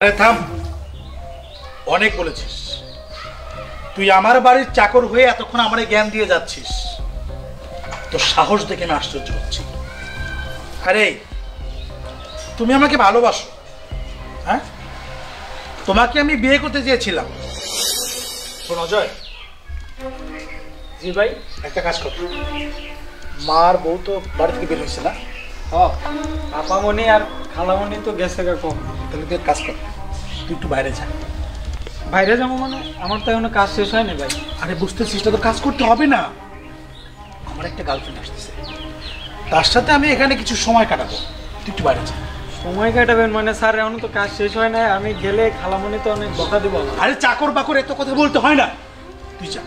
আরে থাম, অনেক বলেছিস। তুই আমার বাড়ির চাকর হয়ে এতক্ষণ আমারে জ্ঞান দিয়ে যাচ্ছিস, তোর সাহস দেখে আমি আশ্চর্য হচ্ছি। আরে তুমি আমাকে ভালোবাসো? হ্যাঁ, তোমাকে আমি বিয়ে করতে চেয়েছিলাম। শোন অজয়। জি ভাই। একটা কাজ কর, মার বউ তো বাড়ি থেকে বের হয়েছে না? হ্যাঁ, আপামনি আর খালামনি তো গেছে কখন। তাহলে তুই এক কাজ কর, তুই একটু বাইরে যা। বাইরে যাবো মানে? আমার তো এখনো কাজ শেষ হয়নি ভাই। আরে বুঝতেছিস, তো কাজ করতে হবে না। আমার একটা গার্লফ্রেন্ড আসতেছে, তার সাথে আমি এখানে কিছু সময় কাটাবো। তুই একটু বাইরে যা। সময় কাটাবেন মানে? স্যার এখনো তো কাজ শেষ হয় না, আমি গেলে খালামনি তো অনেক বকা দিব। আরে চাকর বাকর এত কথা বলতে হয় না, তুই যা।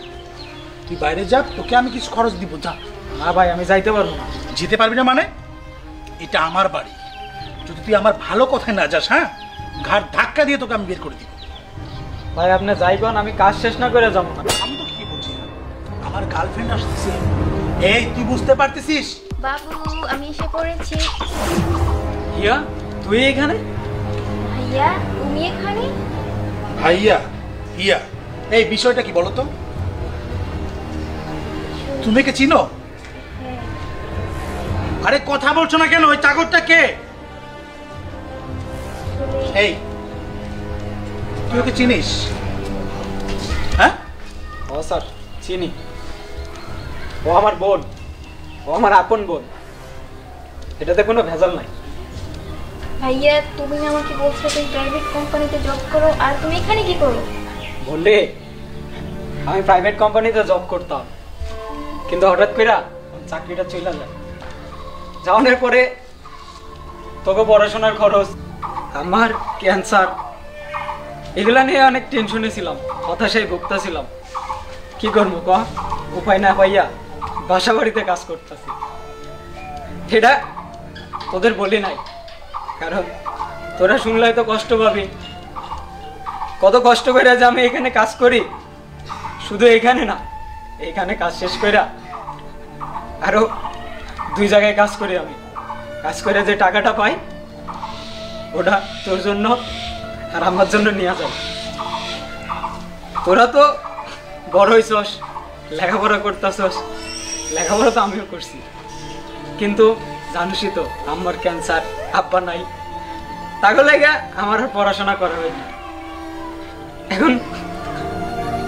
তুই বাইরে যা, তোকে আমি কিছু খরচ দিব, যা। না ভাই, আমি যাইতে পারবো না। যেতে পারবি না মানে? এটা আমার বাড়ি, যদি তুই আমার ভালো কথায় না যাস, হ্যাঁ, ঘাট ধাক্কা দিয়ে তোকে আমি বের করে দিব। ভাই আপনি যাইবেন, আমি কাজ শেষ না করে যাবো না। আমি তো কি বলছি, আমার গার্লফ্রেন্ড আসতেছে। এই তুই বুঝতে পারতেছিস? বাবু, আমি এসে পড়েছি। ইয়া, তুই এখানে? ভাইয়া, তুমি এখানে? ভাইয়া? ইয়া, এই বিষয়টা কি বলো তো? তুমি কে চিনো? হ্যাঁ। আরে কথা বলছো না কেন? ওই চাকরটা কে? এই তুই ওকে চিনিস? হ্যাঁ? ও স্যার, চিনি। ও আমার বোন, ও আমার আপন বোন, এটাতে কোনো ভেজাল নাই। ভাইয়া, তুমি আমাকে বলছো তুমি প্রাইভেট কোম্পানিতে জব করো, আর তুমি এখানে কি করো? বললে আমি প্রাইভেট কোম্পানিতে জব করতাম, কিন্তু হঠাৎ করে চাকরিটা চলে যায়। যাওয়ার পরে তোকে পড়াশোনার খরচ, আমার ক্যান্সার, এগুলা নিয়ে অনেক টেনশনে ছিলাম, হতাশায় ভুগতেছিলাম। কি করবো ক, উপায় না পাইয়া বাসা বাড়িতে কাজ করতেছি। এটা তোদের বলি নাই, কারণ তোরা শুনলে তো কষ্ট পাবি। কত কষ্ট করে যে আমি এখানে কাজ করি, শুধু এখানে না, এখানে কাজ শেষ করে আরো 2 জায়গায় কাজ করি। আমি কাজ করে যে টাকাটা পাই, ওটা তোর জন্য আর আমার জন্য নিয়ে যাবে। তোরা তো বড় হইছস, লেখাপড়া করতেছস, লেখাপড়া তো আমিও করছি, কিন্তু জানিসই তো আমার ক্যান্সার, আব্বা নাই, তাকে লেগে আমার আর পড়াশোনা করা হয়নি। এখন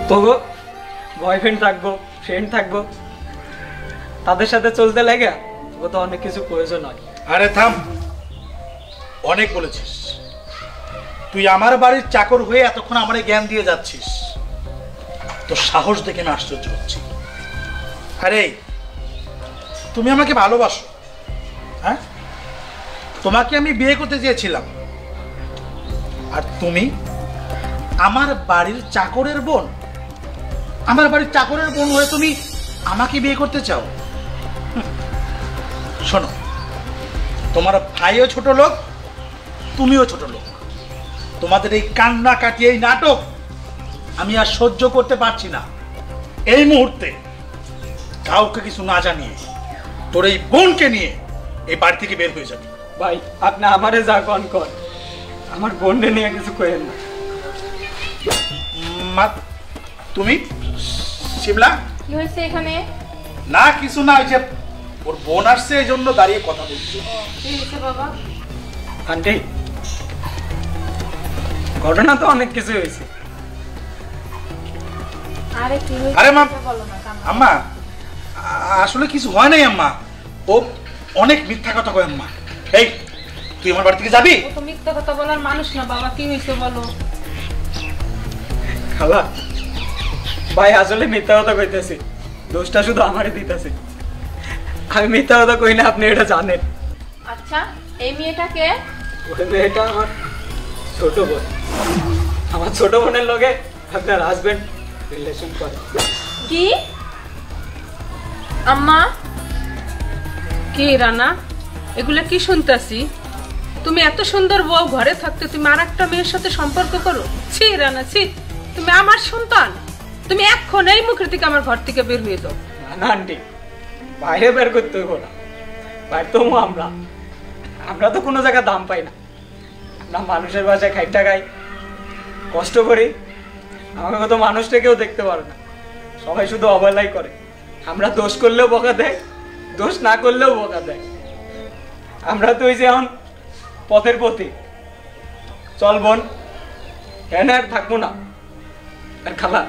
তবু বয়ফ্রেন্ড থাকবো, ফ্রেন্ড থাকবো, তাদের সাথে চলতে লাগে ও তো অনেক কিছু প্রয়োজন হয়। আরে থাম, অনেক বলেছিস। তুই আমার বাড়ির চাকর হয়ে এতক্ষণ আমারে জ্ঞান দিয়ে যাচ্ছিস, তোর সাহস দেখে আমি আশ্চর্য হচ্ছি। আরে তুমি আমাকে ভালোবাসো? হ্যাঁ, তোমাকে আমি বিয়ে করতে চেয়েছিলাম, আর তুমি আমার বাড়ির চাকরের বোন। আমার বাড়ির চাকরের বোন হয়ে তুমি আমাকে বিয়ে করতে চাও? শোনো, তোমার ভাইও ছোট লোক, তুমিও ছোট লোক। তোমাদের এই কান্না কাটিয়ে এই নাটক আমি আর সহ্য করতে পারছি না। এই মুহূর্তে কাউকে কিছু না জানিয়ে তোর এই বোনকে নিয়ে এই বাড়ি থেকে বের হয়ে যাবি। ভাই আপনি আমারে যা কন কর, আমার বোনকে নিয়ে কিছু কইেন না। মা, তুমি? শিমলা, কি হয়েছে এখানে? না কিছু না, ওই যে ওর বোন আসছে এই জন্য দাঁড়িয়ে কথা বলছি। কি হয়েছে বাবা? আন্টি, ঘটনা তো অনেক কিছু হয়েছে। আরে কি হয়েছে? আরে মা, বলো না কাম। আম্মা, আসলে কিছু হয় নাই আম্মা, ও অনেক মিথ্যা কথা কয় আম্মা। এই তুই আমার বাড়ি থেকে যাবি? ও তো মিথ্যা কথা বলার মানুষ না বাবা, কি হয়েছে বলো। খালা, ভাই আসলে মিথ্যা কথা কইতেছি, দোষটা শুধু আমারই দিতেছে। আমি মিথ্যা কথা কই না, আপনি এটা জানেন। আচ্ছা, এই মেয়েটাকে? ওই মেয়েটা আমার ছোট বোন। আমার ছোট বোনের লগে আপনার হাজবেন্ড রিলেশন করে। কি? আম্মা, কি রানা, এগুলা কি শুনতাছি? তুমি এত সুন্দর বউ ঘরে থাকতে তুমি আর একটা মেয়ের সাথে সম্পর্ক করো? ছি রানা, ছি, তুমি আমার সন্তান, তুমি এখন এই মুখের থেকে আমার ঘর থেকে বের হয়ে যাও। না আন্টি, বাইরে বের করতে হইব না, বাইরে তো আমরা তো কোনো জায়গায় দাম পাই না। না মানুষের বাসায় খাইটা খাই, কষ্ট করি, আমাকে তো মানুষটা কেউ দেখতে পারে না, সবাই শুধু অবহেলাই করে। আমরা দোষ করলেও বকা দেয়, দোষ না করলেও বকা দেয়। আমরা তো ওই যে এখন পথের পথে চল বোন, এনে আর থাকবো না। আর খালা,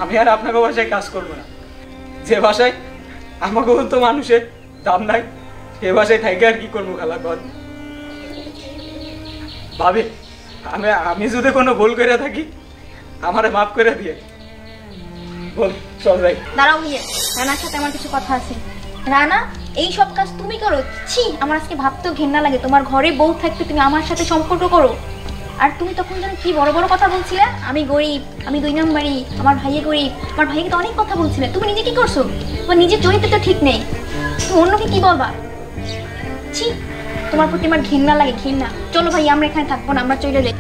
আমি আর আপনাকে বাসায় কাজ করবো না। যে বাসায় আমাকেও তো মানুষের দাম নাই, সে বাসায় থাকি আর কি করবো খালা কর। ভাবি, আমি যদি কোনো ভুল করে থাকি আমারে মাফ করে দিয়ে বল, চল যাই। দাঁড়াও ভাইয়া, রানার সাথে আমার কিছু কথা আছে। রানা, এই সব কাজ তুমি করো? ছি, আমার আজকে ভাবতেও ঘেন্না লাগে। তোমার ঘরে বউ থাকতে তুমি আমার সাথে সম্পর্ক করো। আর তুমি তখন যেন কি বড় বড় কথা বলছিলে, আমি গরিব, আমি 2 নম্বরই, আমার ভাইয়ে গরিব, আমার ভাইকে তো অনেক কথা বলছিলে। তুমি নিজে কি করছো? তোমার নিজের চরিত্র তো ঠিক নেই, তুমি অন্যকে কি বলবা? ছি, তোমার প্রতি আমার ঘেন্না লাগে, ঘেন্না। চলো ভাই, আমরা এখানে থাকবো না, আমরা চলে যাই।